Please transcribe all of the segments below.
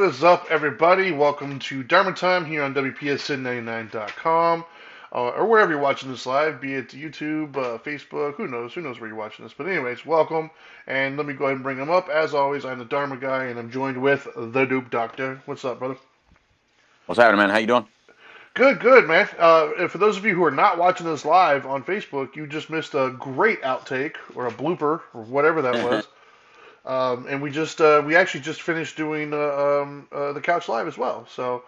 is up, everybody? Welcome to Dharma Time here on WPSN99.com, or wherever you're watching this live, be it YouTube, Facebook, who knows? Who knows where you're watching this? But anyways, welcome, and let me go ahead and bring them up. As always, I'm the Dharma Guy, and I'm joined with the Dupe Doctor. What's up, brother? What's happening, man? How you doing? Good, good, man. And for those of you who are not watching this live on Facebook, you just missed a great outtake or a blooper or whatever that was. And we actually just finished doing the couch live as well. So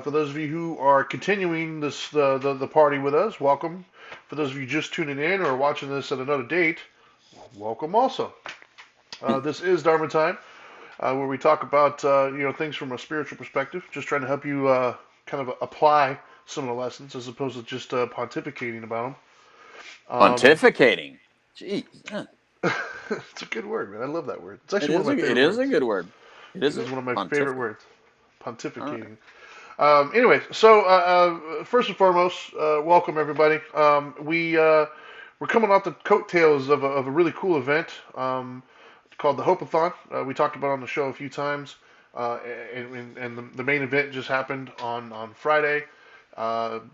for those of you who are continuing the party with us, welcome. For those of you just tuning in or watching this at another date, welcome also. This is Dharma Time, where we talk about things from a spiritual perspective, just trying to help you kind of apply some of the lessons as opposed to just pontificating about them. Pontificating. Jeez. It's a good word, man. I love that word. It's It actually one of is my it favorite is a words. good word. It It is is a one of my favorite pontificate. words. All right. Pontificating. Anyway, so first and foremost, welcome everybody. We're coming off the coattails of a really cool event called the Hope-a-thon. We talked about it on the show a few times, uh, and the main event just happened on Friday.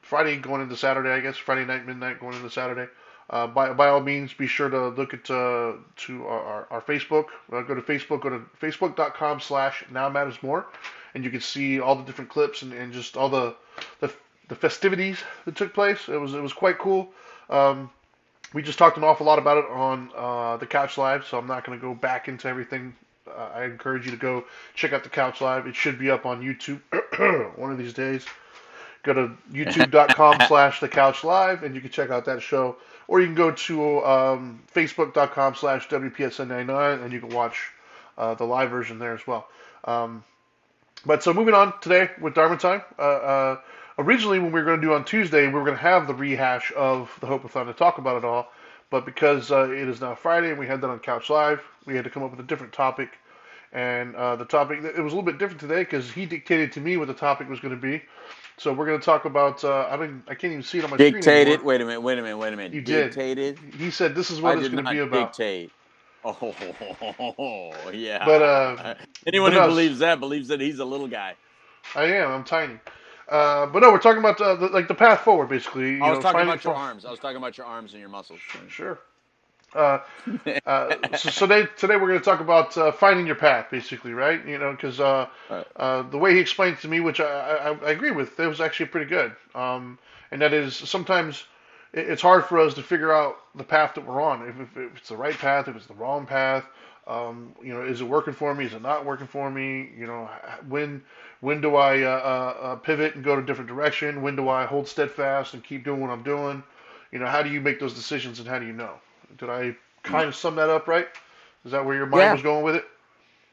Friday going into Saturday, I guess. Friday night, midnight going into Saturday. By all means, be sure to look at to our Facebook. Go to Facebook. Go to facebook.com/now matters more, and you can see all the different clips and just all the the festivities that took place. It was quite cool. Um, we just talked an awful lot about it on the Couch Live, so I'm not going to go back into everything. I encourage you to go check out the Couch Live. It should be up on YouTube one of these days. Go to youtube.com/slash the couch live and you can check out that show. Or you can go to facebook.com/slash WPSN99 and you can watch the live version there as well. Um, but so moving on today with Dharma Time. Originally, when we were going to do on Tuesday, we were going to have the rehash of the Hope-a-thon to talk about it all. But because it is now Friday and we had that on Couch Live, we had to come up with a different topic. And the topic, it was a little bit different today because he dictated to me what the topic was going to be. So we're going to talk about. I can't even see it on my screen Dictated. anymore. Wait a minute. Wait a minute. Wait a You minute. did. Dictated. He said this is what I it's did going to be not about. dictate. Oh, But yeah. Anyone but who no, believes that he's a little guy. I am. I'm tiny. But no, we're talking about like the path forward, basically. I was talking Finding. about your arms. I was talking about your arms and your muscles. Sure. Uh, so today we're going to talk about finding your path, basically, right? Because All the way he explained it to me, which I agree with, it was actually pretty good. And that is sometimes it's hard for us to figure out the path that we're on, if it's the right path, if it's the wrong path. Is it working for me? Is it not working for me? When do I pivot and go to a different direction? When do I hold steadfast and keep doing what I'm doing? How do you make those decisions and how do you know? Did I right. kind of sum that up right? Is that where your mind Yeah, was going with it?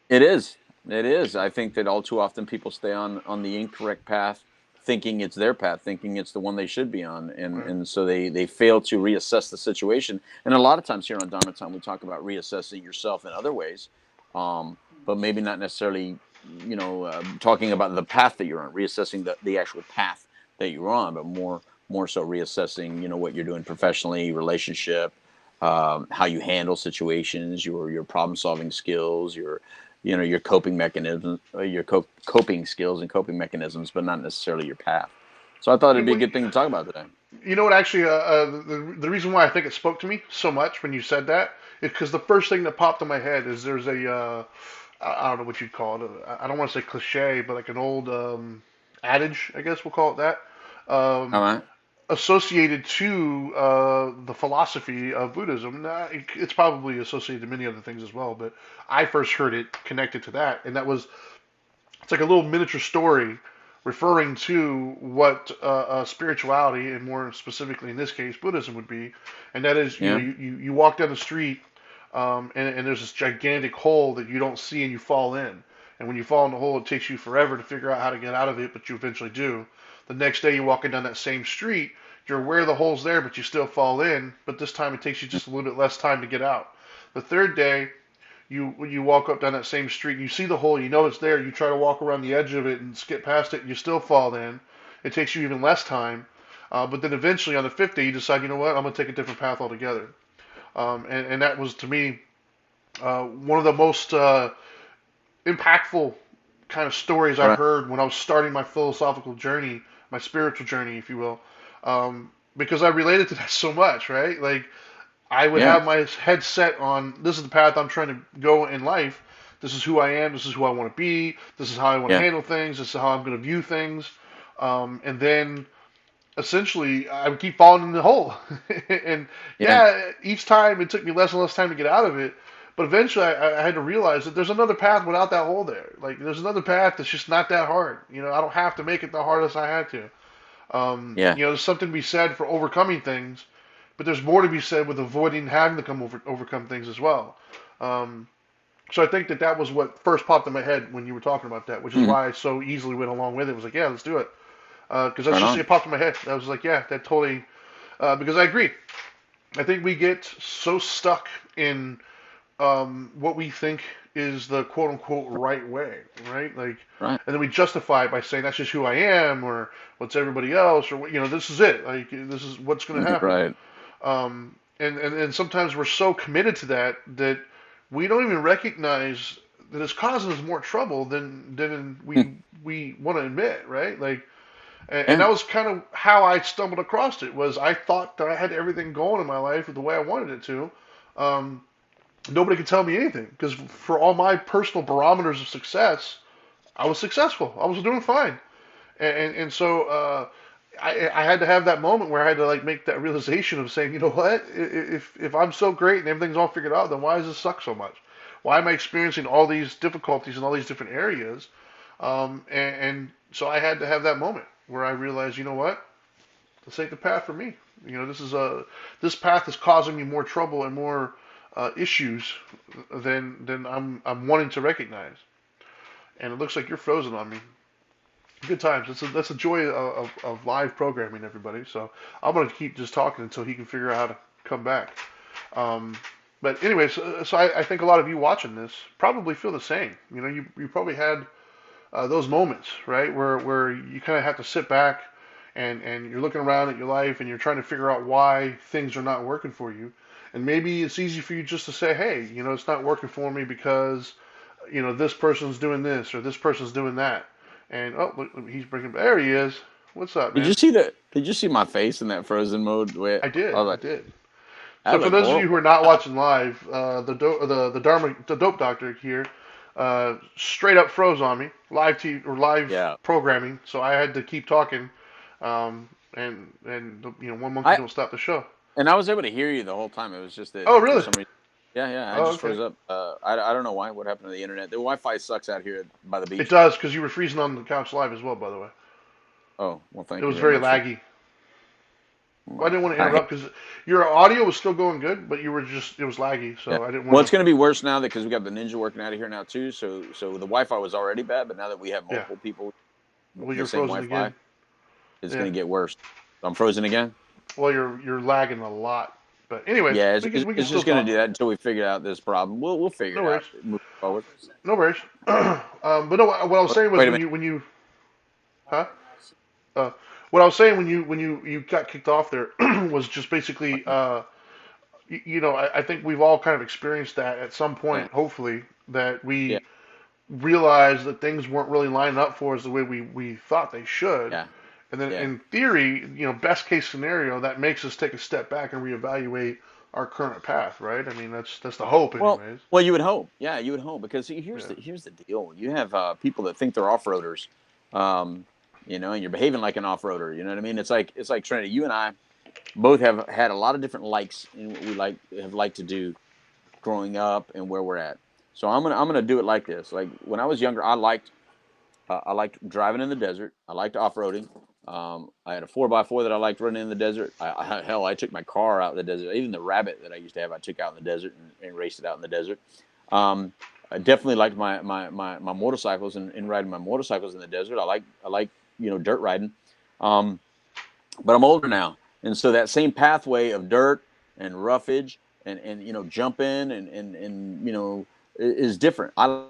it is. It is. I think that all too often people stay on the incorrect path, thinking it's their path, thinking it's the one they should be on, and Right. and so they fail to reassess the situation. And a lot of times here on Dharma Time, we talk about reassessing yourself in other ways, but maybe not necessarily, talking about the path that you're on, reassessing the actual path that you're on, but more so reassessing, what you're doing professionally, relationship, how you handle situations, your problem solving skills, your coping mechanisms, coping skills and coping mechanisms, but not necessarily your path. So I thought it'd be a Well, good thing to talk about today. you know what? Actually, the reason why I think it spoke to me so much when you said that is because the first thing that popped in my head is there's I don't know what you'd call it. I don't want to say cliche, but like an old adage, I guess we'll call it that. All Um, right. Associated to the philosophy of Buddhism. Now, it's probably associated to many other things as well, but I first heard it connected to that, and that was it's like a little miniature story referring to what spirituality, and more specifically in this case, Buddhism would be, and that is, Yeah. you walk down the street, and there's this gigantic hole that you don't see, and you fall in. And when you fall in the hole, it takes you forever to figure out how to get out of it, but you eventually do. The next day, you're walking down that same street, you're aware the hole's there, but you still fall in, but this time it takes you just a little bit less time to get out. The third day, you walk up down that same street, you see the hole, you know it's there, you try to walk around the edge of it and skip past it, and you still fall in. It takes you even less time. But then eventually on the fifth day, you decide, you know what, I'm going to take a different path altogether. And that was to me one of the most impactful kind of stories I Right. heard when I was starting my philosophical journey, my spiritual journey, if you will, because I related to that so much, right? Like I would Yeah. have my head set on this is the path I'm trying to go in life. This is who I am. This is who I want to be. This is how I want to Yeah. handle things. This is how I'm going to view things. And then essentially, I would keep falling in the hole. And Yeah. yeah, each time it took me less and less time to get out of it. But eventually, I had to realize that there's another path without that hole there. Like there's another path that's just not that hard. I don't have to make it the hardest I had to. Yeah. There's something to be said for overcoming things, but there's more to be said with avoiding having to overcome things as well. Um, so I think that was what first popped in my head when you were talking about that, which is Hmm. why I so easily went along with it. It was like, yeah, let's do it, because that's Right just on. it popped in my head. I was like, yeah, that totally. Because I agree. I think we get so stuck in what we think is the quote unquote right way, right? Like, Right. and then we justify it by saying that's just who I am, or what's everybody else, or this is it. Like, this is what's going to happen. Right. And sometimes we're so committed to that we don't even recognize that it's causing us more trouble than we want to admit, right? Like, and Yeah. that was kind of how I stumbled across it. Was I thought that I had everything going in my life the way I wanted it to. Um, Nobody could tell me anything because for all my personal barometers of success, I was successful. I was doing fine, and so I had to have that moment where I had to like make that realization of saying, you know what, if I'm so great and everything's all figured out, then why does this suck so much? Why am I experiencing all these difficulties in all these different areas? And so I had to have that moment where I realized, you know what, this ain't the path for me. This path is causing me more trouble and more issues than I'm wanting to recognize. And it looks like you're frozen on me. Good times. That's a joy of live programming, everybody. So I'm gonna keep just talking until he can figure out how to come back. Um, but anyways, so I think a lot of you watching this probably feel the same. You probably had those moments, right, where you kind of have to sit back and you're looking around at your life and you're trying to figure out why things are not working for you. And maybe it's easy for you just to say, hey, it's not working for me because this person's doing this or this person's doing that. And oh, look, he's bringing. There he is. What's up, Did you man? see the? Did you see my face in that frozen mode? Where I I did. was I like, did. So that for looked those of you who are horrible. not watching live, the dope doctor here, straight up froze on me, live Yeah. programming. So I had to keep talking, and one monkey I don't stop the show. and I was able to hear you the whole time. It was just that Oh for really? some reason. Yeah, yeah. I Oh just okay. froze up. I don't know why. What happened to the internet? The Wi-Fi sucks out here by the It beach. does because you were freezing on the couch live as well. By the way, Oh well, it thank you was very very much for. laggy. Well, I Well, didn't want to I hate. interrupt because your audio was still going good, but it was laggy. Yeah. So I didn't Well, want it's to. going to be worse now because we got the Ninja working out of here now too. So the Wi-Fi was already bad, but now that we have Yeah. multiple people Well, the you're same frozen Wi-Fi, again. it's Yeah. going to get worse. I'm frozen again. Well, you're lagging a lot. But anyways, Yeah, we can it's still just going to talk. do that until we figure out this problem. We'll figure No it out worries. moving forward. No worries. But no, what I was saying was Wait a minute. when you huh? Uh, what I was saying when you got kicked off there was just basically I think we've all kind of experienced that at some Yeah, point, hopefully, that yeah, we realized that things weren't really lining up for us the way we thought they should. yeah, And then yeah. in theory, best case scenario, that makes us take a step back and reevaluate our current path, right? I mean, that's the hope, Well, anyways. well, you would hope. Yeah, you would hope because see, Yeah. here's the deal. You have people that think they're off-roaders, um, and you're behaving like an off-roader. You know what I mean? It's like Trinity. You and I both have had a lot of different likes in what we have liked to do growing up and where we're at. So I'm gonna do it like this. Like when I was younger, I liked driving in the desert. I liked off roading. I had a 4x4 that I liked running in the desert. Hell, I took my car out in the desert. Even the Rabbit that I used to have, I took out in the desert and raced it out in the desert. I definitely liked my motorcycles and riding my motorcycles in the desert. I like dirt riding. Um, but I'm older now, and so that same pathway of dirt and roughage and jumping and is different. I Mm.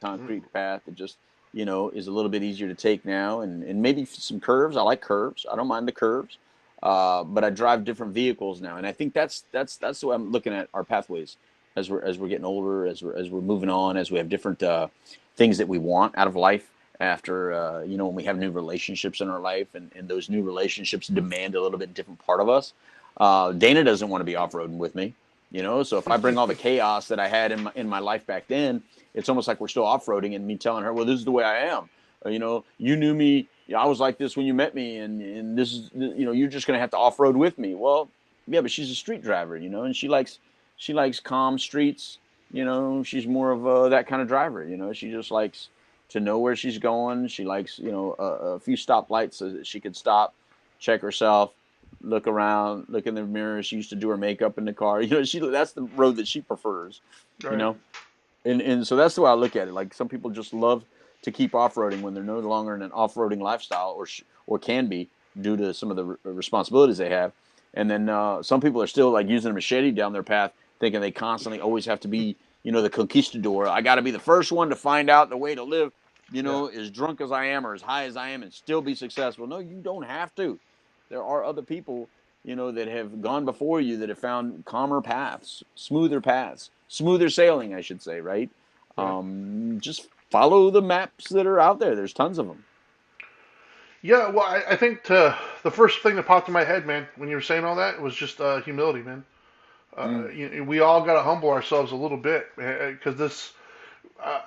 concrete path that just is a little bit easier to take now, and maybe some curves. I like curves. I don't mind the curves, but I drive different vehicles now, and I think that's the way I'm looking at our pathways. as we're getting older, as we're moving on, as we have different things that we want out of life. After when we have new relationships in our life, and those new relationships demand a little bit different part of us. Dana doesn't want to be off roading with me, so if I bring all the chaos that I had in my life back then, it's almost like we're still off roading, and me telling her, well, this is the way I am. You knew me. I was like this when you met me, and this is, you're just gonna have to off road with me. Well, yeah, but she's a street driver, and she likes calm streets. She's more of that kind of driver. She just likes to know where she's going. She likes, a few stoplights so that she could stop, check herself, look around, look in the mirror. She used to do her makeup in the car. That's the road that she prefers. You Right. know, and so that's the way I look at it. Like, some people just love to keep off roading when they're no longer in an off roading lifestyle, or can be, due to some of the responsibilities they have. And then some people are still like using a machete down their path, thinking they constantly always have to be, the conquistador. I got to be the first one to find out the way to live, Yeah. as drunk as I am or as high as I am, and still be successful. No, you don't have to. There are other people, that have gone before you, that have found calmer paths, smoother sailing, I should say, right? Yeah. Just follow the maps that are out there. There's tons of them. Yeah. Well, I think the first thing that popped in my head, man, when you were saying all that was just humility, man. Mm. We all got to humble ourselves a little bit because this.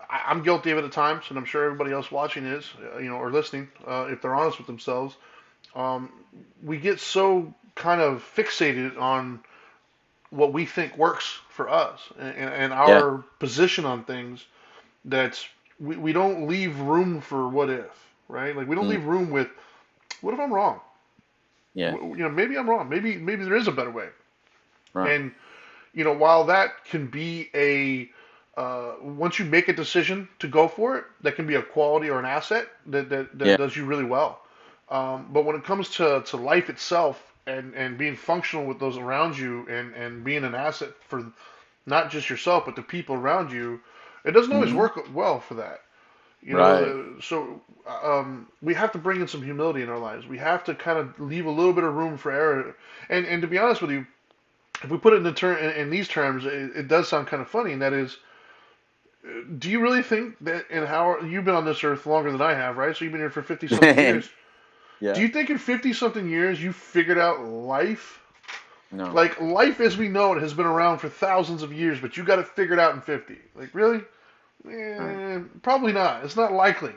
I'm guilty of it at times, and I'm sure everybody else watching is, or listening, if they're honest with themselves. Um, we get so kind of fixated on what we think works for us and Yeah. our position on things that we don't leave room for what if, right? Like we don't Mm. leave room with what if I'm wrong? Yeah. Maybe I'm wrong. Maybe there is a better way. Right. And while that can be a once you make a decision to go for it, that can be a quality or an asset that Yeah. does you really well. But when it comes to life itself and being functional with those around you and being an asset for not just yourself but the people around you, it doesn't always Hmm. work well for that. Right. So we have to bring in some humility in our lives. We have to kind of leave a little bit of room for error. And to be honest with you, if we put it in these terms, it does sound kind of funny. And that is, do you really think that in how you've been on this earth longer than I have, right? So you've been here for 50 something years. Do Yeah. you think in 50 something years you figured out life? No. Like life as we know it has been around for thousands of years, but you got it figured out in 50. Like really? Right. Probably not. It's not likely.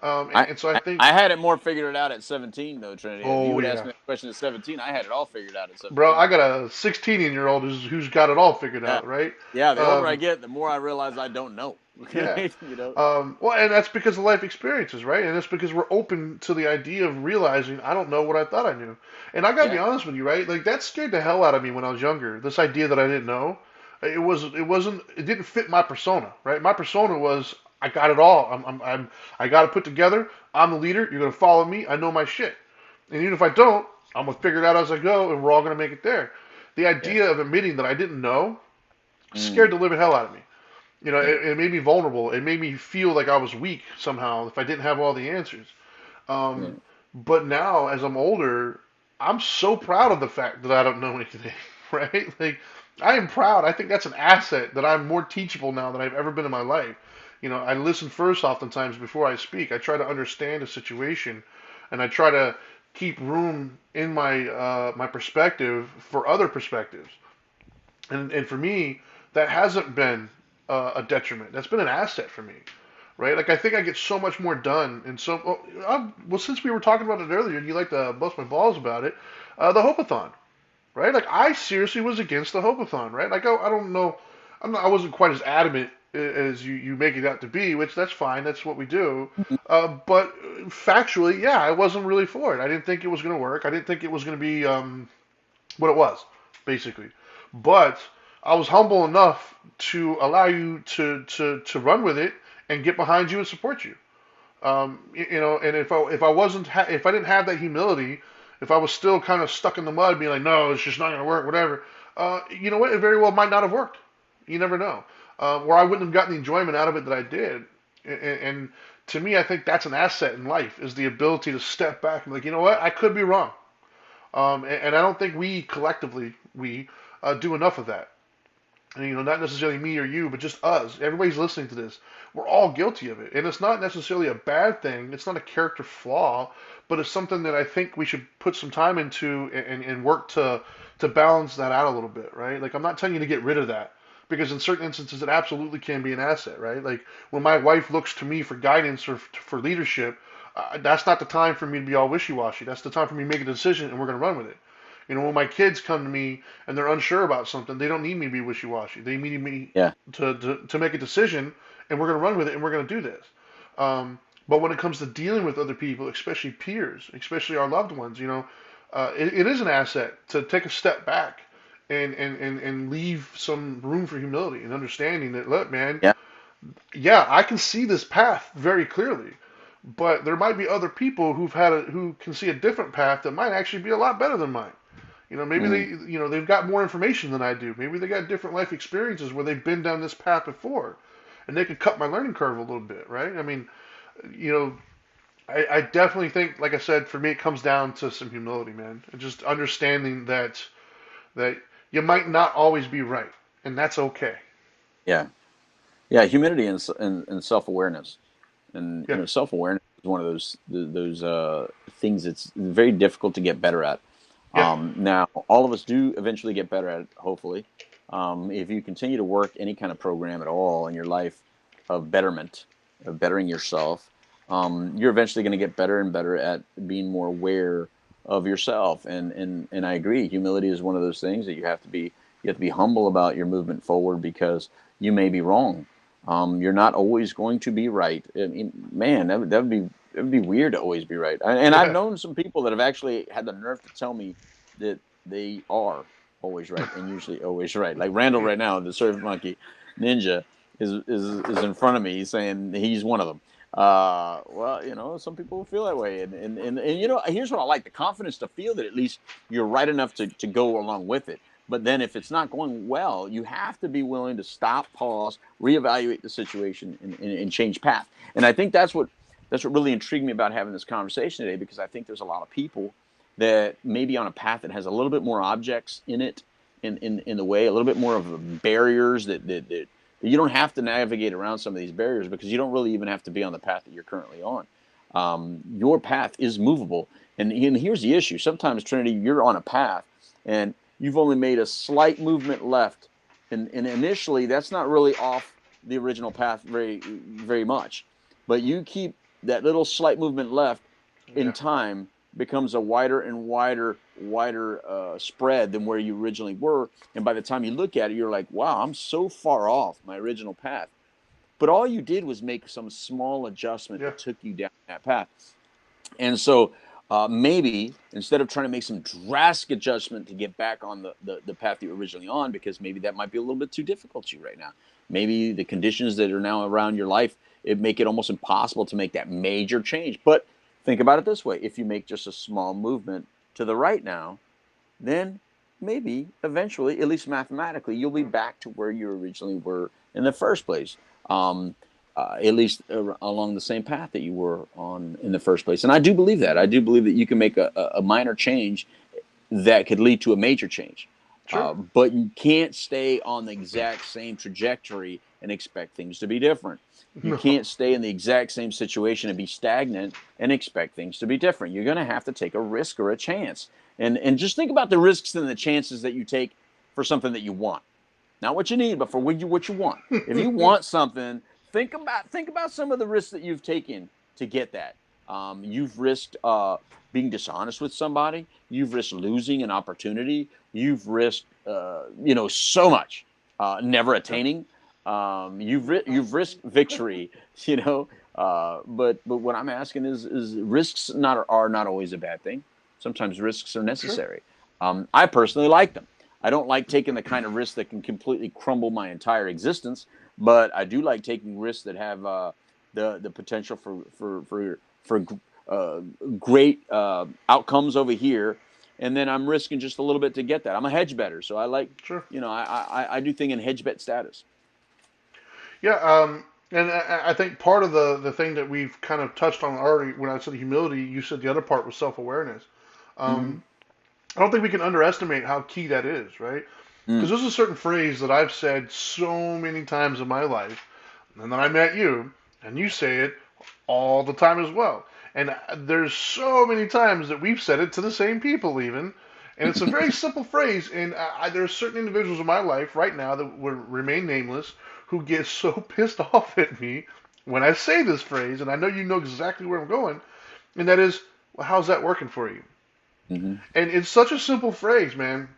I, And so I I think, I had it more figured out at 17, though, Trinity. If you oh would ask yeah, me that question at 17, I had it all figured out at bro, I 17. got a 16-year-old who's got it all figured Yeah. out, right? Yeah. The older I Um, get, the more I realize I don't know. yeah. Right? You know. Well, and that's because of life experiences, right? And that's because we're open to the idea of realizing I don't know what I thought I knew. And I gotta be Yeah. honest with you, right? Like that scared the hell out of me when I was younger. This idea that I didn't know, it didn't fit my persona, right? My persona was I got it all. I got it put together. I'm the leader. You're gonna follow me. I know my shit. And even if I don't, I'm gonna figure it out as I go, and we're all gonna make it there. The Yeah. idea of admitting that I didn't know scared Mm. the living hell out of me. Yeah. It made me vulnerable. It made me feel like I was weak somehow if I didn't have all the answers. Yeah. But now, as I'm older, I'm so proud of the fact that I don't know anything, right? Like, I am proud. I think that's an asset that I'm more teachable now than I've ever been in my life. I listen first oftentimes before I speak. I try to understand a situation, and I try to keep room in my perspective for other perspectives. And for me, that hasn't been a detriment. That's been an asset for me, right? Like I think I get so much more done. And so, well, since we were talking about it earlier, and you like to bust my balls about it, the Hopathon, right? Like I seriously was against the Hopathon, right? Like I don't know, I wasn't quite as adamant as you make it out to be, which that's fine. That's what we do. But factually, yeah, I wasn't really for it. I didn't think it was going to work. I didn't think it was going to be what it was, basically. But I was humble enough to allow you to run with it and get behind you and support you. And if I wasn't if I didn't have that humility, if I was still kind of stuck in the mud, being like, no, it's just not going to work, whatever. You know what? It very well might not have worked. You never know. Or I wouldn't have gotten the enjoyment out of it that I did. And to me, I think that's an asset in life is the ability to step back and be like, you know what? I could be wrong. And I don't think we collectively we do enough of that. and, not necessarily me or you, but just us. Everybody's listening to this. We're all guilty of it, and it's not necessarily a bad thing. It's not a character flaw, but it's something that I think we should put some time into and work to balance that out a little bit, right? Like I'm not telling you to get rid of that because in certain instances it absolutely can be an asset, right? Like when my wife looks to me for guidance or for leadership, that's not the time for me to be all wishy-washy. That's the time for me to make a decision and we're going to run with it. When my kids come to me and they're unsure about something, they don't need me to be wishy-washy. They need me Yeah. to make a decision, and we're going to run with it, and we're going to do this. But when it comes to dealing with other people, especially peers, especially our loved ones, it is an asset to take a step back and leave some room for humility and understanding that, look, man, Yeah. yeah, I can see this path very clearly, but there might be other people who can see a different path that might actually be a lot better than mine. Maybe Mm. they've got more information than I do. Maybe they got different life experiences where they've been down this path before, and they could cut my learning curve a little bit, right? I mean, you know, I definitely think, like I said, for me, it comes down to some humility, man, and just understanding that you might not always be right, and that's okay. Yeah. Yeah. Humility and self awareness, and Yeah, self awareness is one of those things that's very difficult to get better at. yeah, Now, all of us do eventually get better at it, hopefully. If you continue to work any kind of program at all in your life of betterment, of bettering yourself, you're eventually going to get better and better at being more aware of yourself. And I agree, humility is one of those things that you have to be humble about your movement forward because you may be wrong. You're not always going to be right. I mean, man, that would be weird to always be right. And I've yeah. known some people that have actually had the nerve to tell me that they are always right and usually always right. Like Randall right now, the surf monkey ninja is in front of me saying he's one of them. Well, some people feel that way, and here's what I like: the confidence to feel that at least you're right enough to go along with it. But then, if it's not going well, you have to be willing to stop, pause, reevaluate the situation, and change path. And I think that's what really intrigued me about having this conversation today, because I think there's a lot of people that may be on a path that has a little bit more objects in it, in the way, a little bit more of barriers that you don't have to navigate around some of these barriers, because you don't really even have to be on the path that you're currently on. Your path is movable. And here's the issue. Sometimes, Trinity, you're on a path and you've only made a slight movement left. And initially, that's not really off the original path very, very much. But you keep that little slight movement left, in Yeah. time becomes a wider and wider spread than where you originally were. And by the time you look at it, you're like, wow, I'm so far off my original path. But all you did was make some small adjustment Yeah. that took you down that path. And so maybe instead of trying to make some drastic adjustment to get back on the path you were originally on, because maybe that might be a little bit too difficult to you right now. Maybe the conditions that are now around your life, it make it almost impossible to make that major change. But think about it this way: if you make just a small movement to the right now, then maybe eventually, at least mathematically, you'll be back to where you originally were in the first place. Um, at least along the same path that you were on in the first place. And I do believe that. I do believe that you can make a minor change that could lead to a major change. Sure. But you can't stay on the exact same trajectory and expect things to be different. You No. can't stay in the exact same situation and be stagnant and expect things to be different. You're going to have to take a risk or a chance. And just think about the risks and the chances that you take for something that you want. Not what you need, but for what you want. If you want something, think about some of the risks that you've taken to get that. You've risked being dishonest with somebody. You've risked losing an opportunity. You've risked so much, never Yeah. attaining. You've risked victory. You know, but what I'm asking is risks are not always a bad thing. Sometimes risks are Sure. necessary. I personally like them. I don't like taking the kind of risks that can completely crumble my entire existence, but I do like taking risks that have the potential for uh, great outcomes over here, and then I'm risking just a little bit to get that. I'm a hedge better, so I like, Sure. I do thing in hedge bet status. Yeah, and I think part of the thing that we've kind of touched on already when I said humility, you said the other part was self awareness. Hmm. Um, I don't think we can underestimate how key that is, right? Because Mm. there's a certain phrase that I've said so many times in my life, and then I met you, and you say it all the time as well. And there's so many times that we've said it to the same people, even. And it's a very simple phrase. And there's certain individuals in my life right now that would remain nameless who get so pissed off at me when I say this phrase. And I know you know exactly where I'm going. And that is, well, how's that working for you? Hmm. And it's such a simple phrase, man.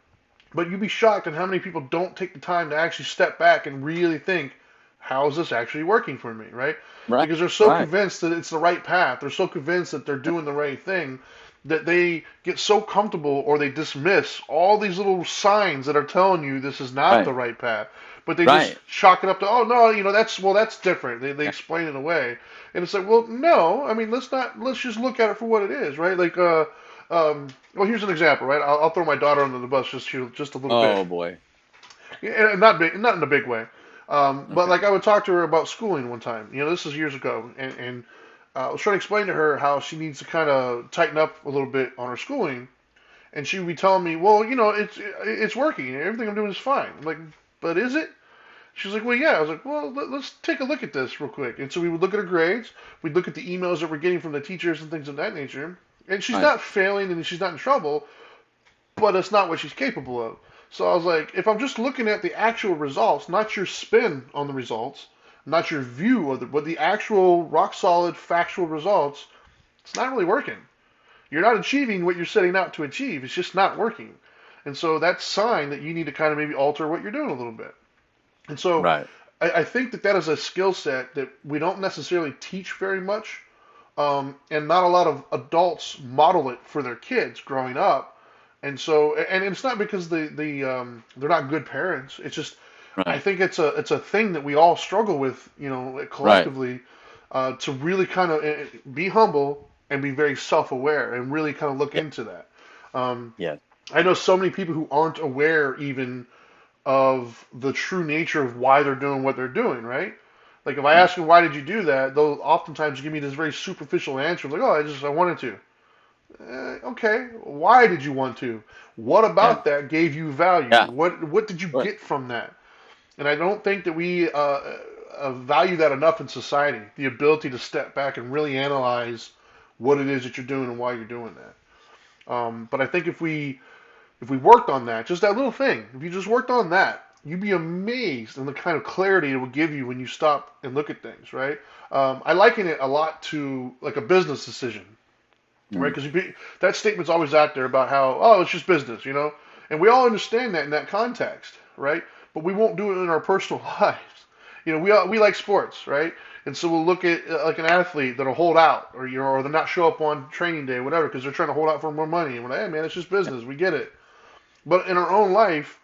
But you'd be shocked at how many people don't take the time to actually step back and really think, how is this actually working for me, right? Right. Because they're so Right. convinced that it's the right path, they're so convinced that they're doing the right thing, that they get so comfortable or they dismiss all these little signs that are telling you this is not the Right. right path. But they just Right. chalk it up to, oh no, that's well, that's different. They Yeah. explain it away, and it's like, well, no, I mean, let's just look at it for what it is, right? Like, well, here's an example, right? I'll throw my daughter under the bus just a little bit. Oh boy. Yeah, not big, not in a big way. But Okay. like I would talk to her about schooling one time. This is years ago, and I was trying to explain to her how she needs to kind of tighten up a little bit on her schooling, and she would be telling me, well, it's working. Everything I'm doing is fine. I'm like, but is it? She's like, well, yeah. I was like, well, let's take a look at this real quick. And so we would look at her grades. We'd look at the emails that we're getting from the teachers and things of that nature. And she's Right. not failing and she's not in trouble, but it's not what she's capable of. So I was like, if I'm just looking at the actual results, not your spin on the results, not your view of but the actual rock solid factual results, it's not really working. You're not achieving what you're setting out to achieve. It's just not working. And so that's a sign that you need to kind of maybe alter what you're doing a little bit. And so Right. I think that is a skill set that we don't necessarily teach very much, and not a lot of adults model it for their kids growing up. And so, and it's not because they're not good parents. It's just I Right. think it's a thing that we all struggle with, Right. collectively, to really kind of be humble and be very self-aware and really kind of look Yeah. into that. Um, Yeah. I know so many people who aren't aware even of the true nature of why they're doing what they're doing, right? Like if I Mm. ask them why did you do that, they'll oftentimes give me this very superficial answer, like, oh, I wanted to. Okay, why did you want to? What Yeah. about that gave you value? Yeah. What did you Right. get from that? And I don't think that we value that enough in society. The ability to step back and really analyze what it is that you're doing and why you're doing that. But I think if we worked on that, just that little thing, if you just worked on that, you'd be amazed in the kind of clarity it will give you when you stop and look at things, right? I liken it a lot to like a business decision, right? Mm. Because that statement's always out there about how, oh, it's just business. And we all understand that in that context, right? But we won't do it in our personal lives. We like sports, right? And so we'll look at like an athlete that'll hold out, or they'll not show up on training day, whatever, because they're trying to hold out for more money. And we're like, hey man, it's just Yeah. business. We get it. But in our own life,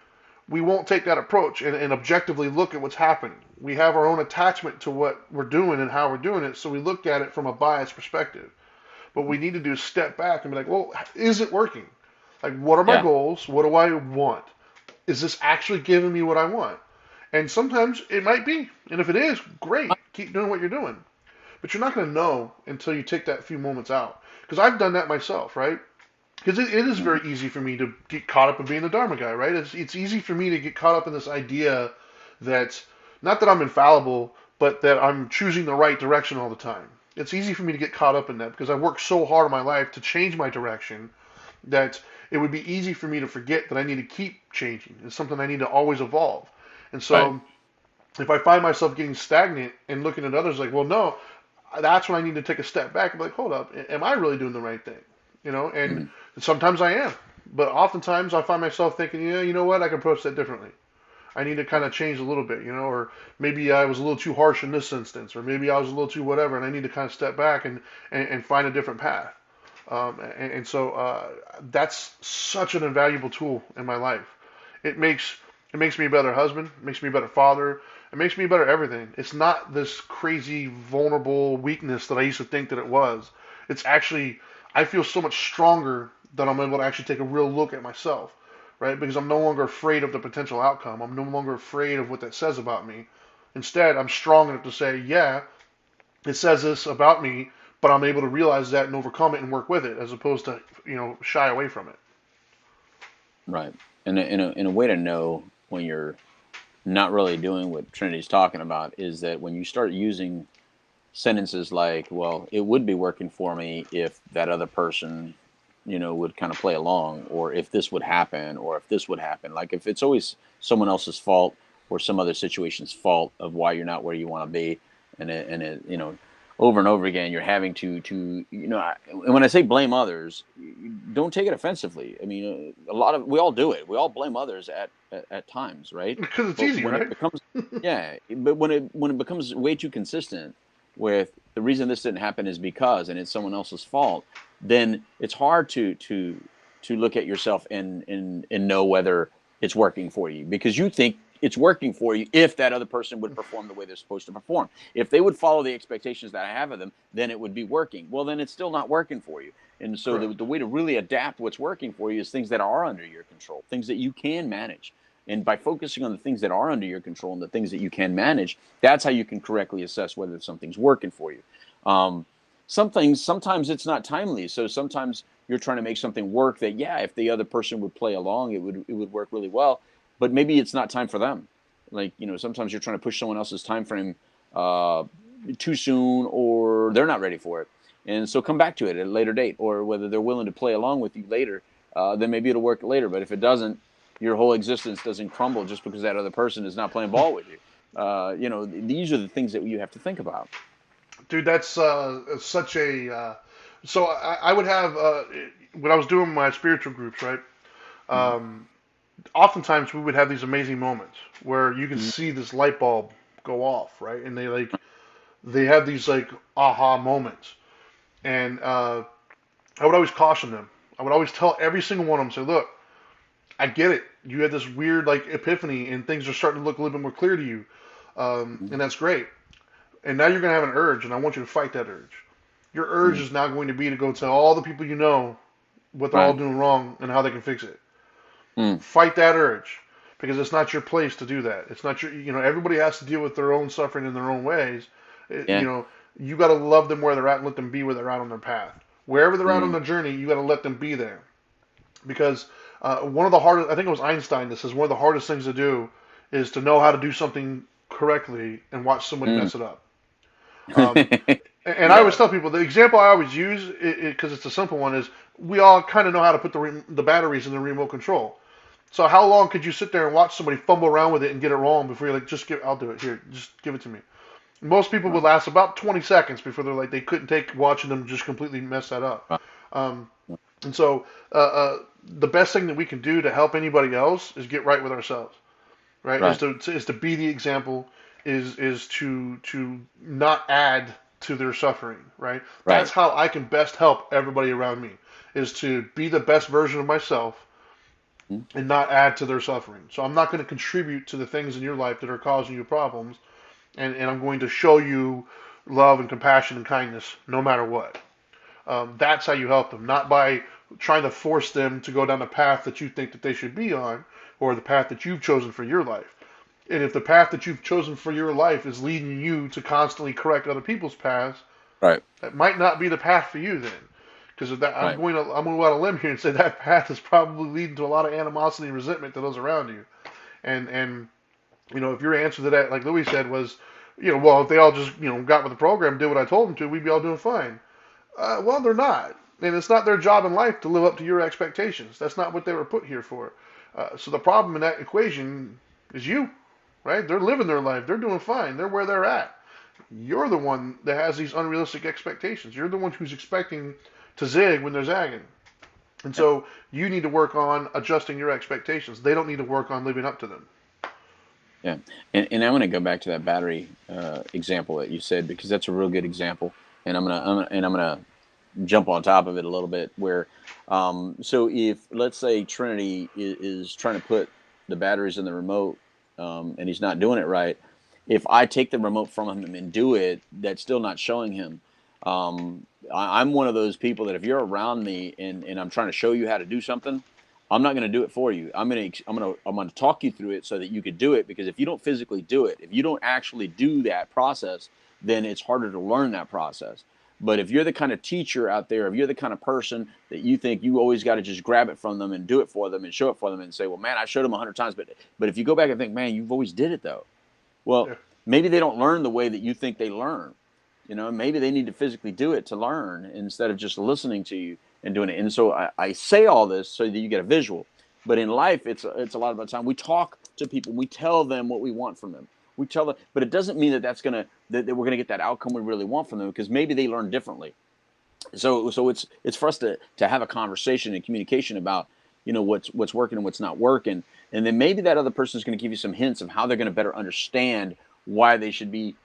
we won't take that approach and objectively look at what's happening. We have our own attachment to what we're doing and how we're doing it, so we look at it from a biased perspective. What we need to do is step back and be like, well, is it working? Like, what are my Yeah. goals? What do I want? Is this actually giving me what I want? And sometimes it might be. And if it is, great. Keep doing what you're doing. But you're not going to know until you take that few moments out. Because I've done that myself, right? Because it is Mhm. very easy for me to get caught up in being the Dharma guy, right? It's easy for me to get caught up in this idea that not that I'm infallible, but that I'm choosing the right direction all the time. It's easy for me to get caught up in that because I've worked so hard in my life to change my direction that it would be easy for me to forget that I need to keep changing. It's something I need to always evolve. And Right. so if I find myself getting stagnant and looking at others like, well, no, that's when I need to take a step back and be like, hold up, am I really doing the right thing? And Mm. sometimes I am, but oftentimes I find myself thinking, yeah, you know what, I can approach that differently. I need to kind Right. of change a little bit, or maybe I was a little too harsh in this instance, or maybe I was a little too whatever, and I need to kind of step back and find a different path. And so that's such an invaluable tool in my life. It makes it makes me a better husband, it makes me a better father, it makes me a better everything. It's not this crazy vulnerable weakness that I used to think that it was. It's actually I feel so much stronger that I'm able to actually take a real look at myself, right? Because I'm no longer afraid of the potential outcome. I'm no longer afraid of what that says about me. Instead, I'm strong enough to say, yeah, it says this about me, but I'm able to realize that and overcome it and work with it, as opposed to shy away from it. Right. And in a way to know. when you're not really doing what Trinity's talking about is that when you start using sentences like, well, it would be working for me if that other person, would kind of play along, or if this would happen, or if this would happen. Like if it's always someone else's fault or some other situation's fault of why you're not where you want to be, and over and over again, you're having and when I say blame others, don't take it offensively. I mean, we all do it. We all blame others at times, right? Because it's But easy, when it right? becomes, yeah, but when it becomes way too consistent with the reason this didn't happen is because, and it's someone else's fault, then it's hard to look at yourself and know whether it's working for you, because you think it's working for you if that other person would perform the way they're supposed to perform. If they would follow the expectations that I have of them, then it would be working. Well, then it's still not working for you. And so the, Correct. the way to really adapt what's working for you is things that are under your control, things that you can manage. And by focusing on the things that are under your control and the things that you can manage, that's how you can correctly assess whether something's working for you. Um, sometimes it's not timely. So sometimes you're trying to make something work that, yeah, if the other person would play along, it would work really well. But maybe it's not time for them. Like, sometimes you're trying to push someone else's time frame uh, too soon, or they're not ready for it. And so come back to it at a later date, or whether they're willing to play along with you later, then maybe it'll work later. But if it doesn't, your whole existence doesn't crumble just because that other person is not playing ball with you. These are the things that you have to think about. Dude, that's such a. So I would have when I was doing my spiritual groups, right? Mm-hmm. Um, Oftentimes we would have these amazing moments where you can Mm-hmm. see this light bulb go off, right? And they have these like aha moments, and I would always caution them. I would always tell every single one of them, say, look, I get it. You had this weird like epiphany, and things are starting to look a little bit more clear to you, and that's great. And now you're going to have an urge, and I want you to fight that urge. Your urge Mm-hmm. is now going to be to go tell all the people you know what they're all Right. doing wrong and how they can fix it. Mm. Fight that urge because it's not your place to do that. It's not everybody has to deal with their own suffering in their own ways. Yeah. You got to love them where they're at and let them be where they're at on their path. Wherever they're at on Mm. their journey, you got to let them be there because one of the hardest, I think it was Einstein that says one of the hardest things to do is to know how to do something correctly and watch somebody Mm. mess it up. Um, and I always Yeah. tell people the example I always use, because it's a simple one, is we all kind of know how to put the batteries in the remote control. So how long could you sit there and watch somebody fumble around with it and get it wrong before you're like, I'll do it here, just give it to me. Most people would Right. last about 20 seconds before they're like, they couldn't take watching them just completely mess that up. Right. Um, and so the best thing that we can do to help anybody else is get right with ourselves, right? Right. Is to be the example, is to not add to their suffering, right? That's Right. how I can best help everybody around me, is to be the best version of myself Mm. and not add to their suffering. So I'm not going to contribute to the things in your life that are causing you problems, and I'm going to show you love and compassion and kindness no matter what. That's how you help them, not by trying to force them to go down the path that you think that they should be on, or the path that you've chosen for your life. And if the path that you've chosen for your life is leading you to constantly correct other people's paths, Right. that might not be the path for you then. Because that Right. I'm going to go out on a limb here and say that path is probably leading to a lot of animosity and resentment to those around you. And if your answer to that, like Louis said, was, well, if they all just got with the program, did what I told them to, we'd be all doing fine. Well, they're not, and it's not their job in life to live up to your expectations. That's not what they were put here for. So the problem in that equation is you, right? They're living their life. They're doing fine. They're where they're at. You're the one that has these unrealistic expectations. You're the one who's expecting to zig when they're zagging. And Yep. so you need to work on adjusting your expectations. They don't need to work on living up to them. Yeah. And I want to go back to that battery example that you said, because that's a real good example. And I'm gonna jump on top of it a little bit. Where, so if let's say Trinity is trying to put the batteries in the remote, and he's not doing it right, if I take the remote from him and do it, that's still not showing him. I'm one of those people that if you're around me and I'm trying to show you how to do something, I'm not going to do it for you. I'm going to talk you through it so that you could do it, because if you don't physically do it, if you don't actually do that process, then it's harder to learn that process. But if you're the kind of teacher out there, if you're the kind of person that you think you always got to just grab it from them and do it for them and show it for them and say, well, man, I showed them 100 times, but if you go back and think, man, you've always did it though. Well, Yeah. maybe they don't learn the way that you think they learn. Maybe they need to physically do it to learn instead of just listening to you and doing it. And so I say all this so that you get a visual. But in life, it's a lot of the time we talk to people, we tell them what we want from them. We tell them, but it doesn't mean that that we're gonna get that outcome we really want from them, because maybe they learn differently. So it's for us to have a conversation and communication about what's working and what's not working, and then maybe that other person is going to give you some hints of how they're going to better understand why they should be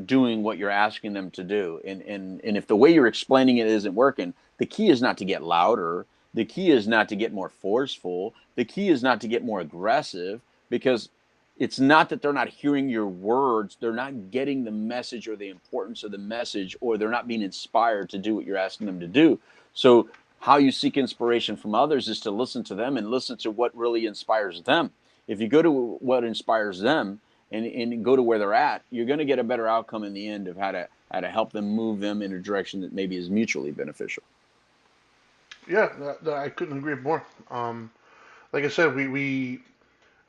doing what you're asking them to do. And if the way you're explaining it isn't working, the key is not to get louder, the key is not to get more forceful, the key is not to get more aggressive, because it's not that they're not hearing your words, they're not getting the message or the importance of the message, or they're not being inspired to do what you're asking them to do. So how you seek inspiration from others is to listen to them and listen to what really inspires them. If you go to what inspires them and go to where they're at, you're going to get a better outcome in the end of how to help them, move them in a direction that maybe is mutually beneficial. Yeah, I couldn't agree more. Like I said,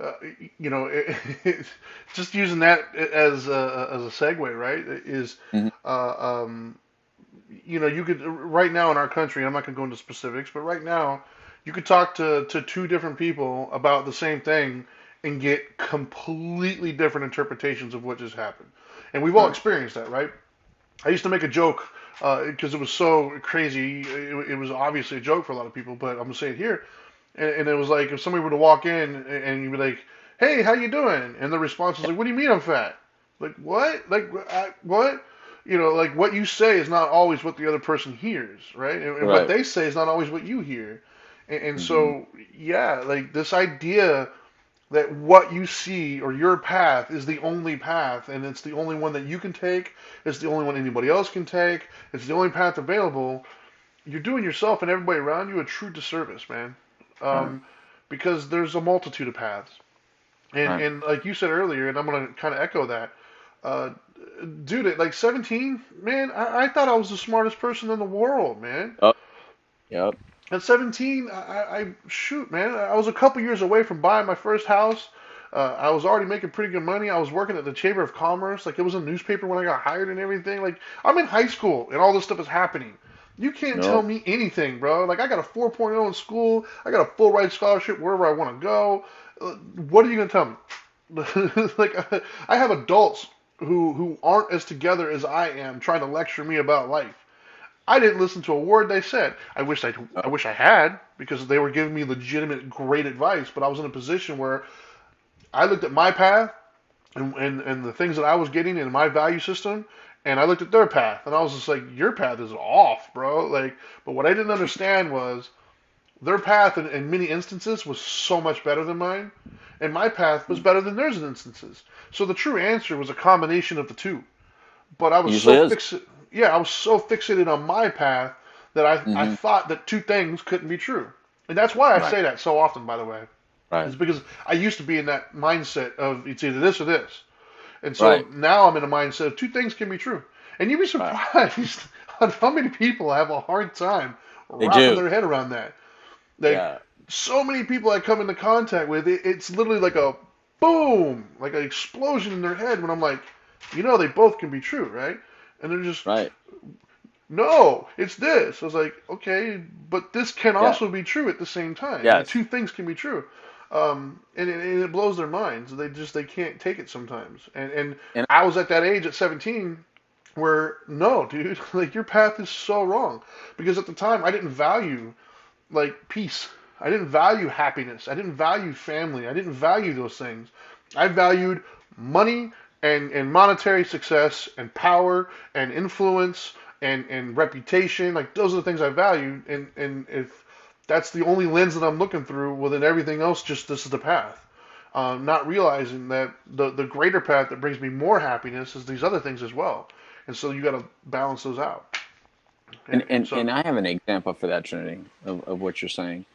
uh, it, just using that as a segue, right? Is Mm-hmm. uh, you could right now in our country. I'm not going to go into specifics, but right now, you could talk to two different people about the same thing and get completely different interpretations of what just happened. And we've all Right. experienced that, right? I used to make a joke because it was so crazy. It was obviously a joke for a lot of people, but I'm gonna say it here. And it was like if somebody were to walk in and you'd be like, "Hey, how you doing?" And the response was like, "What do you mean I'm fat?" Like what? Like what? Like what you say is not always what the other person hears, right? And what Right. they say is not always what you hear. And Mm-hmm. so yeah, like this idea that what you see or your path is the only path and it's the only one that you can take, it's the only one anybody else can take, it's the only path available, you're doing yourself and everybody around you a true disservice, man. Right. Um, because there's a multitude of paths. And, Right. and like you said earlier, and I'm going to kind of echo that, uh, dude, at like 17, man, I thought I was the smartest person in the world, man. Yep. Yep. At 17, shoot, man, I was a couple years away from buying my first house. I was already making pretty good money. I was working at the Chamber of Commerce. Like, it was a newspaper when I got hired and everything. Like, I'm in high school and all this stuff is happening. You can't tell Yep. me anything, bro. Like, I got a 4.0 in school. I got a full ride scholarship wherever I want to go. What are you going to tell me? Like, I have adults who aren't as together as I am trying to lecture me about life. I didn't listen to a word they said. I Yep. wish I had because they were giving me legitimate great advice. But I was in a position where I looked at my path and the things that I was getting in my value system, and I looked at their path, and I was just like, your path is off, bro. Like, but what I didn't understand was their path in many instances was so much better than mine, and my path was better than theirs in instances. So the true answer was a combination of the two. But I was Usually so is. fixated, yeah, I was so fixated on my path that I Mm-hmm. thought that two things couldn't be true. And that's why I Right. say that so often, by the way. Right. Is because I used to be in that mindset of it's either this or this. And so Right. now I'm in a mindset of two things can be true. And you'd be Right. surprised on how many people have a hard time They wrapping do. their head around that. Like, Yeah. so many people I come into contact with, it's literally like a boom, like an explosion in their head when I'm like, they both can be true, right? And they're just, Right. no, it's this. I was like, okay, but this can Yeah. also be true at the same time. The Yes. two things can be true. And it blows their minds. They can't take it sometimes. And And I was at that age at 17 where no, dude, like your path is so wrong. Because at the time I didn't value like peace. I didn't value happiness. I didn't value family. I didn't value those things. I valued money and monetary success and power and influence and reputation. Like those are the things I valued. And if that's the only lens that I'm looking through, well then everything else just this is the path. Not realizing that the greater path that brings me more happiness is these other things as well. And so you got to balance those out. and, And and so and I have an example for that, Trinity, of what you're saying,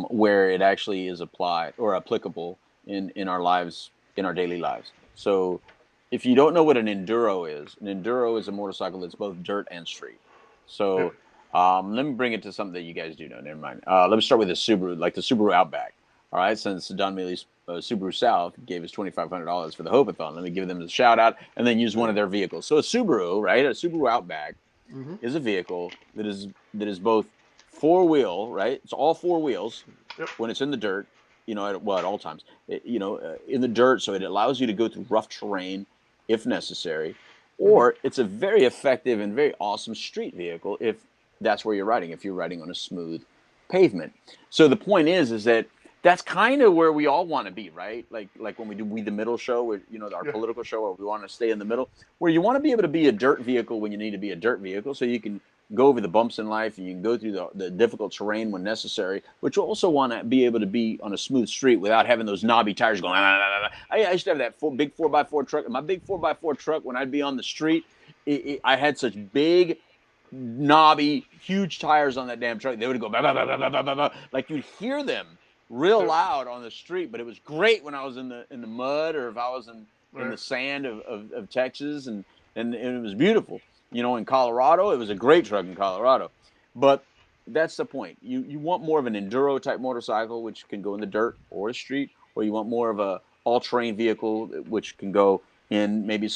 where it actually is applied or applicable in our lives, in our daily lives. So, if you don't know what an enduro is a motorcycle that's both dirt and street. Yep. So let me bring it to something that you guys do know. Never mind. Let me start with the Subaru, like the Subaru Outback. All right, since Don Mealy's Subaru South gave us $2,500 for the Hopathon, let me give them a shout out and then use one of their vehicles. So a Subaru, right? A Subaru Outback Mm-hmm. is a vehicle that is both four wheel, right? It's all four wheels Yep. when it's in the dirt, at all times, in the dirt. So it allows you to go through rough terrain if necessary, Mm-hmm. or it's a very effective and very awesome street vehicle if that's where you're riding, if you're riding on a smooth pavement. So the point is that that's kind of where we all want to be, right? Like when we do We the Middle show, where, our Yeah. political show, where we want to stay in the middle, where you want to be able to be a dirt vehicle when you need to be a dirt vehicle, so you can go over the bumps in life and you can go through the difficult terrain when necessary, but you also want to be able to be on a smooth street without having those knobby tires going. I used to have that big 4x4 truck. My big 4x4 truck, when I'd be on the street, I had such big knobby, huge tires on that damn truck. They would go bah, bah, bah, bah, bah, bah, bah. Like you'd hear them real Yep. loud on the street, but it was great when I was in the mud, or if I was in Right. the sand of Texas, and it was beautiful. In Colorado, it was a great truck in Colorado. But that's the point. You want more of an enduro type motorcycle, which can go in the dirt or the street, or you want more of a all terrain vehicle, which can go in maybe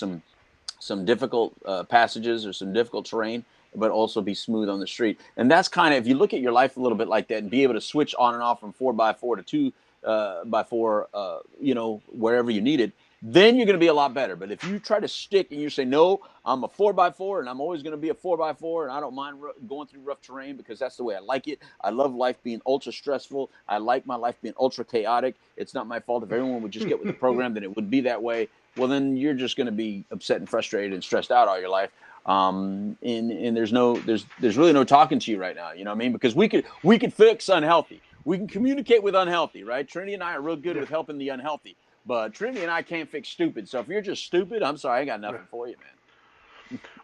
some difficult passages or some difficult terrain, but also be smooth on the street. And that's kind of, if you look at your life a little bit like that and be able to switch on and off from 4x4 to 2x4, wherever you need it, then you're going to be a lot better. But if you try to stick and you say, no, I'm a 4x4 and I'm always going to be a 4x4 and I don't mind going through rough terrain because that's the way I like it. I love life being ultra stressful. I like my life being ultra chaotic. It's not my fault. If everyone would just get with the program, then it would be that way. Well, then you're just going to be upset and frustrated and stressed out all your life. And there's really no talking to you right now. You know what I mean? Because we could fix unhealthy. We can communicate with unhealthy, right? Trinity and I are real good Yeah. with helping the unhealthy, but Trinity and I can't fix stupid. So if you're just stupid, I'm sorry, I got Yeah. nothing for you, man.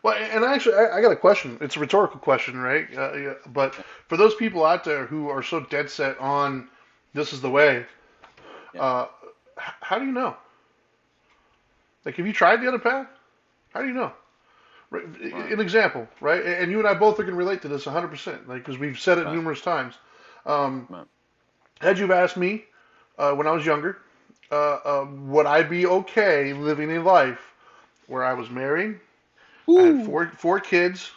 Well, and actually, I got a question. It's a rhetorical question, right? Yeah, but Yeah, for those people out there who are so dead set on this is the way, yeah. uh, how do you know? Like, have you tried the other path? How do you know? Right, Right, an example, right? And you and I both are going to relate to this 100%, like because we've said it right, numerous times. Um, right. had you asked me when I was younger, would I be okay living a life where I was married, I had Woo. four kids,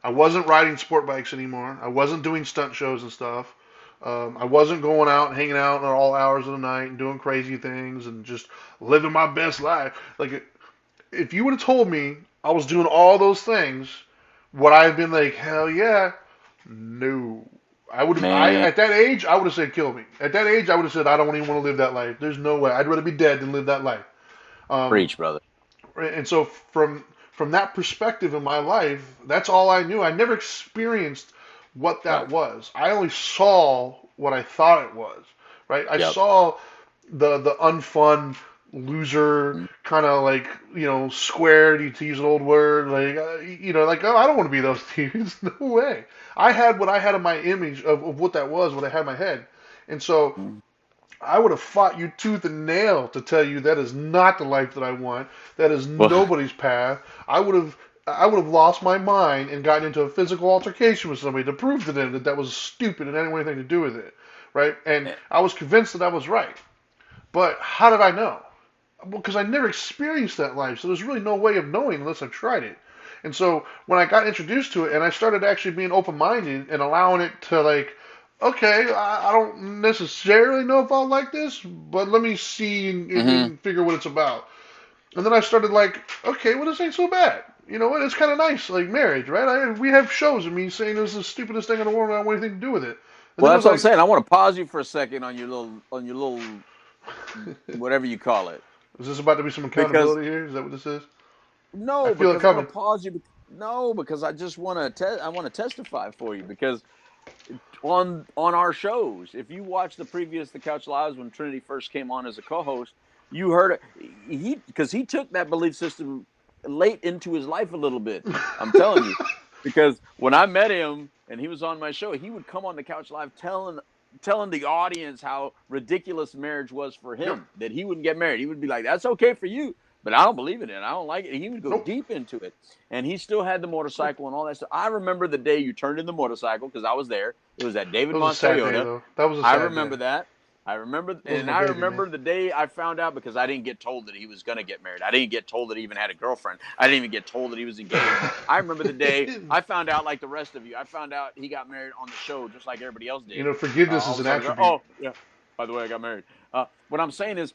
I wasn't riding sport bikes anymore, I wasn't doing stunt shows and stuff, I wasn't going out and hanging out at all hours of the night and doing crazy things and just living my best life. Like, if you would have told me I was doing all those things, would I have been like, hell yeah? No. I would have. I Man, At that age, I would have said, kill me. At that age, I would have said, I don't even want to live that life. There's no way. I'd rather be dead than live that life. Um, preach, brother. and so from that perspective in my life, that's all I knew. I never experienced what that Right. was. I only saw what I thought it was. Right? I Yep. saw the unfun loser Mm. kind of like squared to use an old word like like, oh, I don't want to be those dudes. No way. I had what I had in my image of what that was, what I had in my head, and so Mm. I would have fought you tooth and nail to tell you that is not the life that I want. That is Well, nobody's path. I would have lost my mind and gotten into a physical altercation with somebody to prove to them that that was stupid and didn't have anything to do with it, right? And I was convinced that I was right. But how did I know? Well, because I never experienced that life, so there's really no way of knowing unless I've tried it. And so when I got introduced to it and I started actually being open-minded and allowing it to like, okay, I don't necessarily know if I'll like this, but let me see hmm and figure what it's about. And then I started like, okay, well, this ain't so bad. You know what? It's kind of nice, like marriage, right? We have shows of me saying this is the stupidest thing in the world and I don't want anything to do with it. And then well, it that's was what I'm like, saying. I want to pause you for a second on your little whatever you call it, is this about to be some because accountability here? Is that what this is? I no, feel it because I want coming. to pause you. No, because I just want to I want to testify for you, because on our shows, if you watch the Couch Lives when Trinity first came on as a co-host, you heard it. He took that belief system late into his life a little bit. I'm telling you, because when I met him and he was on my show, he would come on the Couch Live telling the audience how ridiculous marriage was for Yep. him, that he wouldn't get married. He would be like, "That's okay for you, but I don't believe in it. I don't like it. He would go Nope. deep into it, and he still had the motorcycle and all that stuff. I remember the day you turned in the motorcycle because I was there. It was at David That was a sad day, Toyota. though. That was a I sad day. remember that. I remember, That was and my I baby, man. remember the day I found out because I didn't get told that he was going to get married. I didn't get told that he even had a girlfriend. I didn't even get told that he was engaged. I remember the day I found out, like the rest of you. I found out he got married on the show, just like everybody else You did. know, forgiveness All is of a an sudden, attribute. oh yeah. By the way, I got married. What I'm saying is,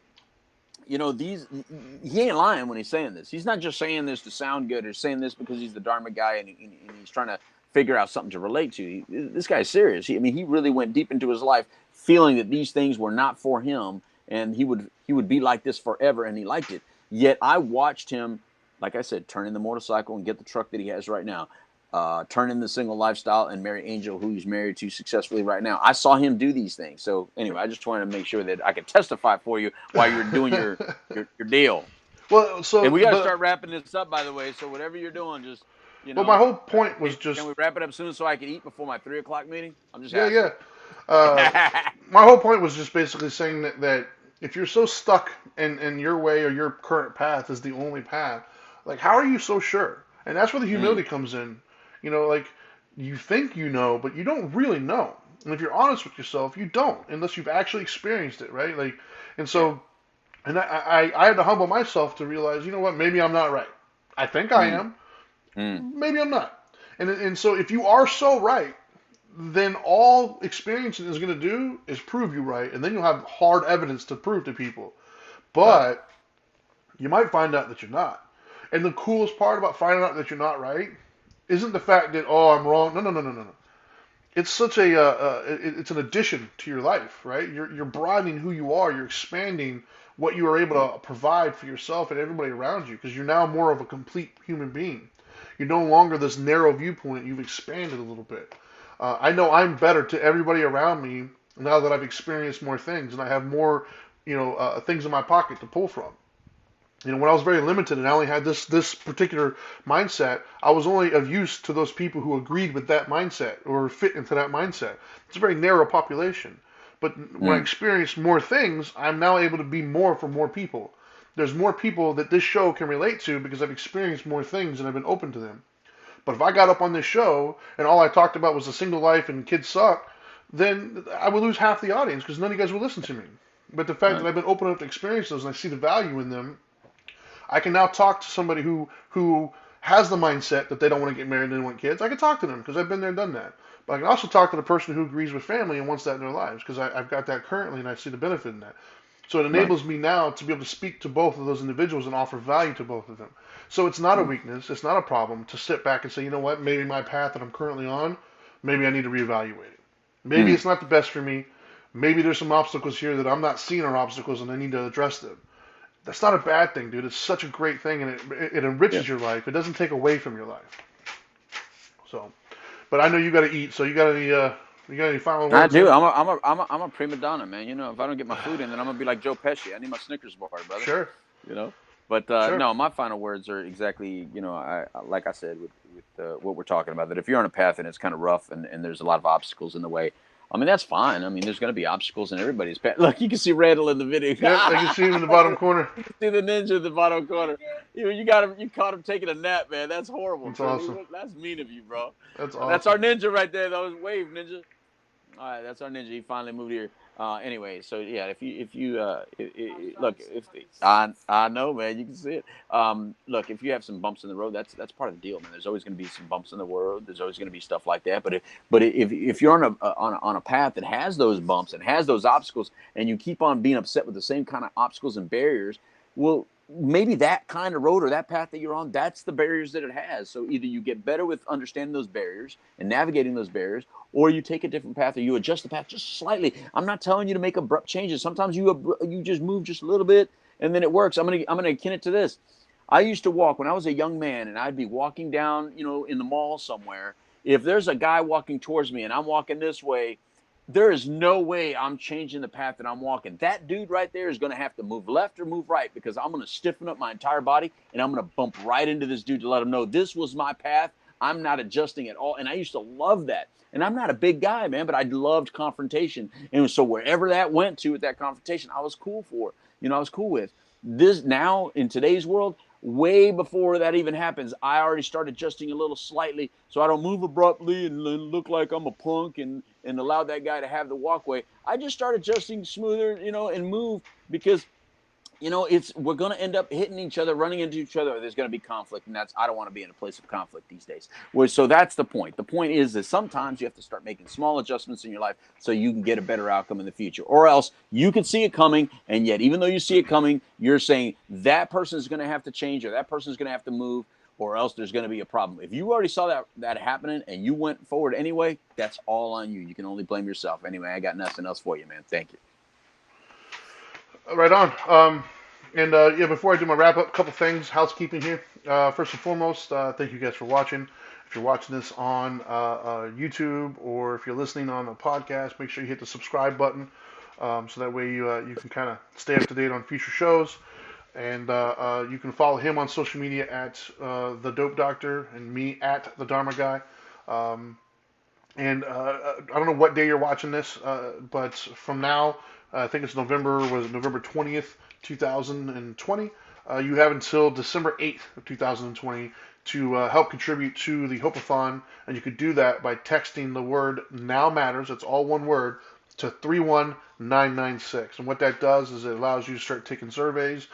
he ain't lying when he's saying this. He's not just saying this to sound good or saying this because he's the Dharma guy and he's trying to figure out something to relate to. This guy's serious. He really went deep into his life, feeling that these things were not for him, and he would be like this forever, and he liked it. Yet I watched him, like I said, turn in the motorcycle and get the truck that he has right now. Turn in the single lifestyle and marry Angel, who he's married to successfully right now. I saw him do these things. So anyway, I just wanted to make sure that I could testify for you while you're doing your deal. Well, And so, we got to but, start wrapping this up, by the way. So whatever you're doing, just but my whole point was can just, we wrap it up soon so I can eat before my 3 o'clock meeting? I'm just yeah, asking. yeah. My whole point was just basically saying that if you're so stuck in your way or your current path is the only path, like, how are you so sure? And that's where the Mm, humility comes in. Like, you think you know, but you don't really know. And if you're honest with yourself, you don't, unless you've actually experienced it, right? Like, and yeah. so, and I had to humble myself to realize, you know what, maybe I'm not right. I think I Mm, am, mm, maybe I'm not. And so if you are so right, then all experiencing is going to do is prove you right, and then you'll have hard evidence to prove to people. right. But you might find out that you're not. And the coolest part about finding out that you're not right isn't the fact that, oh, I'm wrong. No, no, no, no, no, no. It's such it's an addition to your life, right? You're broadening who you are. You're expanding what you are able Mm, to provide for yourself and everybody around you because you're now more of a complete human being. You're no longer this narrow viewpoint. You've expanded a little bit. I know I'm better to everybody around me now that I've experienced more things and I have more, things in my pocket to pull from. When I was very limited and I only had this particular mindset, I was only of use to those people who agreed with that mindset or fit into that mindset. It's a very narrow population. But when I mm, experience more things, I'm now able to be more for more people. There's more people that this show can relate to because I've experienced more things and I've been open to them. But if I got up on this show and all I talked about was a single life and kids suck, then I would lose half the audience because none of you guys would listen to me. But the fact that right. I've been open enough to experience those and I see the value in them, I can now talk to somebody who has the mindset that they don't want to get married and they want kids. I can talk to them because I've been there and done that. But I can also talk to the person who agrees with family and wants that in their lives because I've got that currently and I see the benefit in that. So it Right. enables me now to be able to speak to both of those individuals and offer value to both of them. So it's not a Mm, weakness, it's not a problem to sit back and say, you know what, maybe my path that I'm currently on, maybe I need to reevaluate it. Maybe mm, it's not the best for me. Maybe there's some obstacles here that I'm not seeing are obstacles and I need to address them. That's not a bad thing, dude. It's such a great thing, and it yeah. enriches your life. It doesn't take away from your life. So, but I know you got to eat. So you got any final I words, do. man? I'm a prima donna, man. If I don't get my food in, then I'm gonna be like Joe Pesci. I need my Snickers bar, brother. Sure, You know. But sure. no, my final words are exactly, like I said with what we're talking about. That if you're on a path and it's kind of rough and there's a lot of obstacles in the way, I mean that's fine. I mean there's going to be obstacles in everybody's path. Look, you can see Randall in the video. Yep, I can see him in the bottom corner. You can see the ninja in the bottom corner. You got him. You caught him taking a nap, man. That's horrible, That's Trinity. awesome. That's mean of you, bro. That's That's our awesome. ninja right there. That was wave ninja. All right, that's our ninja. He finally moved here. Anyway, so yeah, if you look, if I know, man, you can see it. Look, if you have some bumps in the road, that's part of the deal, man. There's always going to be some bumps in the road. There's always going to be stuff like that. But if you're on a path that has those bumps and has those obstacles, and you keep on being upset with the same kind of obstacles and barriers, well, maybe that kind of road or that path that you're on, that's the barriers that it has. So either you get better with understanding those barriers and navigating those barriers, or you take a different path, or you adjust the path just slightly. I'm not telling you to make abrupt changes. Sometimes you just move just a little bit, and then it works. I'm gonna akin it to this. I used to walk when I was a young man, and I'd be walking down, in the mall somewhere. If there's a guy walking towards me, and I'm walking this way, there is no way I'm changing the path that I'm walking. That dude right there is going to have to move left or move right because I'm going to stiffen up my entire body and I'm going to bump right into this dude to let him know this was my path. I'm not adjusting at all. And I used to love that. And I'm not a big guy, man, but I loved confrontation. And so wherever that went to with that confrontation, I was cool for. I was cool with. This now in today's world, way before that even happens, I already start adjusting a little slightly so I don't move abruptly and look like I'm a punk and allow that guy to have the walkway. I just start adjusting smoother, and move because we're going to end up hitting each other, running into each other, or there's going to be conflict, and I don't want to be in a place of conflict these days. So that's the point. The point is that sometimes you have to start making small adjustments in your life so you can get a better outcome in the future, or else you can see it coming, and yet even though you see it coming, you're saying that person is going to have to change, or that person is going to have to move, or else there's going to be a problem. If you already saw that happening and you went forward anyway, that's all on you. You can only blame yourself. Anyway, I got nothing else for you, man. Thank you. Right on. And yeah, before I do my wrap up, a couple things, housekeeping here. First and foremost, thank you guys for watching. If you're watching this on YouTube or if you're listening on a podcast, make sure you hit the subscribe button so that way you can kind of stay up to date on future shows. And you can follow him on social media at the Dope Doctor and me at the Dharma Guy. And I don't know what day you're watching this, but from now, I think it's November 20th, 2020. You have until December 8th of 2020 to help contribute to the Hope-a-thon, and you could do that by texting the word Now Matters, that's all one word, to 31996. And what that does is it allows you to start taking surveys.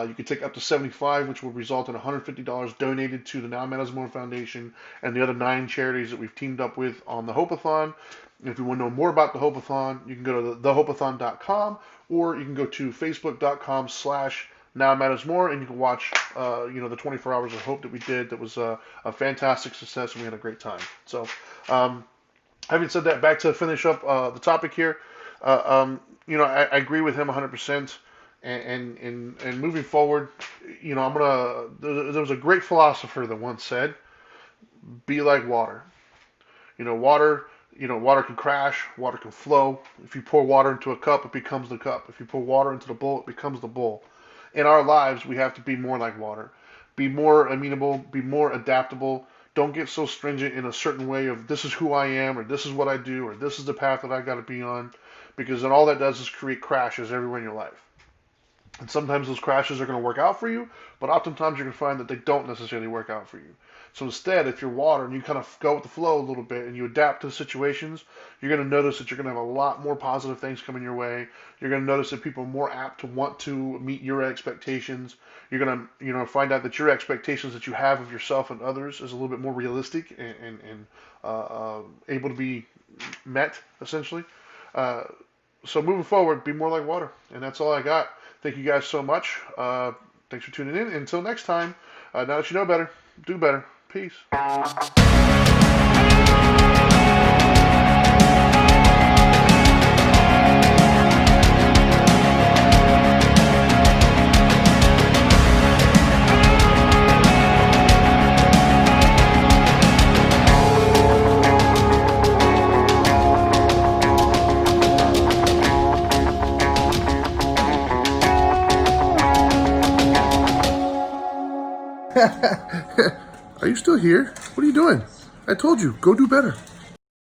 You can take up to 75, which will result in $150 donated to the Now Matters More Foundation and the other 9 charities that we've teamed up with on the Hope-a-thon. If you want to know more about the Hope-a-thon, you can go to thehopeathon.com or you can go to facebook.com/Now Matters More, and you can watch the 24 hours of hope that we did. That was a fantastic success, and we had a great time. So, having said that, back to finish up the topic here. I agree with him 100%. And moving forward, I'm gonna. There was a great philosopher that once said, "Be like water." Water. Water can crash. Water can flow. If you pour water into a cup, it becomes the cup. If you pour water into the bowl, it becomes the bowl. In our lives, we have to be more like water. Be more amenable. Be more adaptable. Don't get so stringent in a certain way of this is who I am, or this is what I do, or this is the path that I got to be on, because then all that does is create crashes everywhere in your life. And sometimes those crashes are going to work out for you, but oftentimes you're going to find that they don't necessarily work out for you. So instead, if you're water and you kind of go with the flow a little bit and you adapt to the situations, you're going to notice that you're going to have a lot more positive things coming your way. You're going to notice that people are more apt to want to meet your expectations. You're going to find out that your expectations that you have of yourself and others is a little bit more realistic and able to be met, essentially. So moving forward, be more like water. And that's all I got. Thank you guys so much. Thanks for tuning in. Until next time, now that you know better, do better. Peace. Are you still here? What are you doing? I told you, go do better.